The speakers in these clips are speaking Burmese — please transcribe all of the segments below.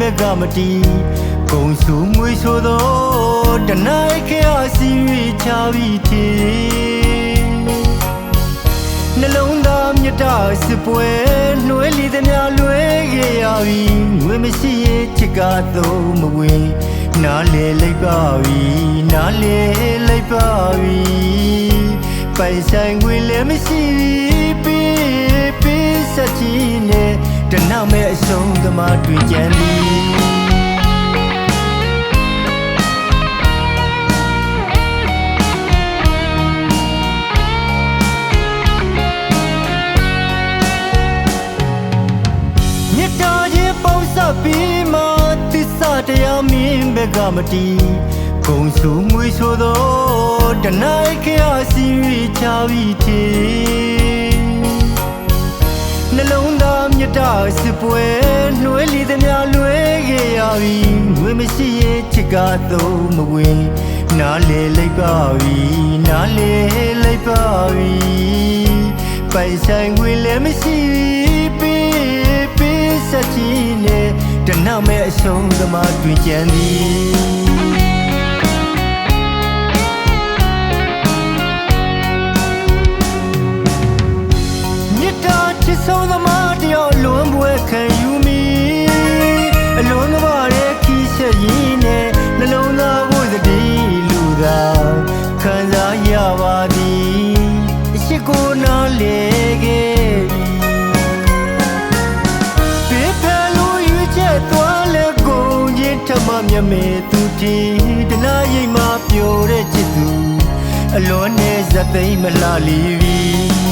မဲ့ကမတီကုံစုမွေဆိုသောတနိုင်ခရစီချပြီးထေနှလုံးသားမြတ်တာစစ်ပွဲနှွေးလီသည်များလွဲခဲ့ရပြီငွေမရှိရဲ့ချစ်ကားသုံးမဝင်နားလေလိုက်ပါပြီနားလေလိုက်ပါပြီပိုင်ဆိုင်ငွေလည်းမရှိပေးစက်ကြီးနဲ့တနမဲ့အဆုံးသမားတွေ့ကြသည်ပြီးမှသစ္စာတရားမင်းဘက်ကမတီးကုံစုမွေဆိုသောတနိုင်ခရစီချပြီးထေနှလုံးသားမြတ်တာစစ်ပွဲနှွေးလီသည်များလွဲခဲ့ရပြီငွေမရှိရဲ့ချစ်ကားသုံးမဝင်နားလေလိုက်ပါပြီနားလေလိုက်ပါပြီပိုင်ဆိုင်ငွေလည်းမရှိပေးစက်ကြီးနဲ့တနမဲ့အဆုံးသမားတွေ့ကြသည်မြတ်တာချစ်ဆုံးသမားတယောက်လွန်ပွဲခံယူမိအလွန်ကပါတဲ့ခီးဆက်ရည်နဲ့နှလုံးသားကိုသတိလူသာခံစားရပါသည်အရှိကိုနားလေခဲ့မမြမေသူတီတနာရိပ်မှာပြိုတဲ့ချစ်သူအလွန်နဲ့ဇသိမ်းမလှလီပြီ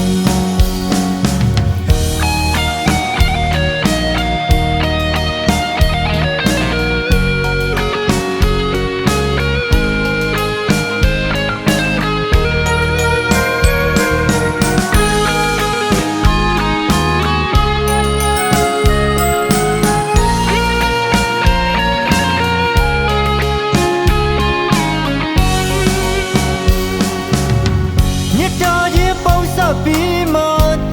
ပြီးမှ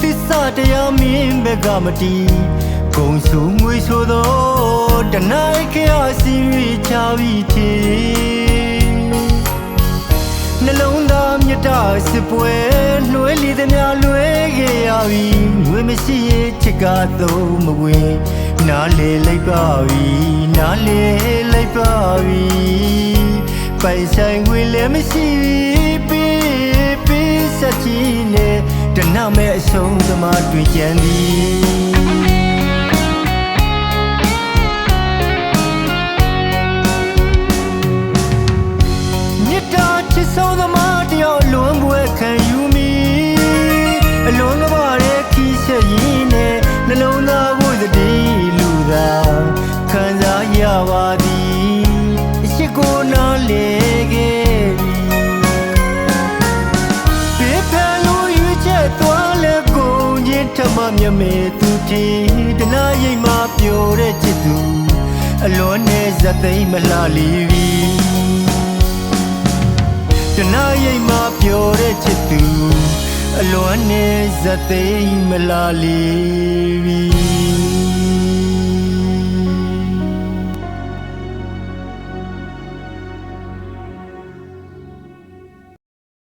သစ္စာတရားမင်းဘက်ကမတီးကုံစုမွေဆိုသောတနိုင်ခရစီချပြီးထေနှလုံးသားမြတ်တာစစ်ပွဲနှွေးလီသည်များလွဲခဲ့ရပြီငွေမရှိရဲ့ချစ်ကားသုံးမဝင်နားလေလိုက်ပါပြီနားလေလိုက်ပါပြီပိုင်ဆိုင်ငွေလည်းမရှိပေးစက်ကြီးနဲ့တနမဲ့အဆုံးသမားတွေ့ကြသည်မြတ်တာချစ်ဆုံးသမားတယောက်လွန်ပွဲခံယူမိအလွန်ကပါတဲ့ခီးဆက်ရည်နဲ့နှလုံးသားကိုသတိလူသာခံစားရပါသည်အရှိကိုနားလေခဲ့ထမမြမေသူတီတနာရိပ်မှာပြိုတဲ့ချစ်သူအလွန်နဲ့ဇသိမ်းမလှလီပြီတနာရိပ်မှာပြိုတဲ့ချစ်သူအလွန်နဲ့ဇသိမ်းမလှလီပြီ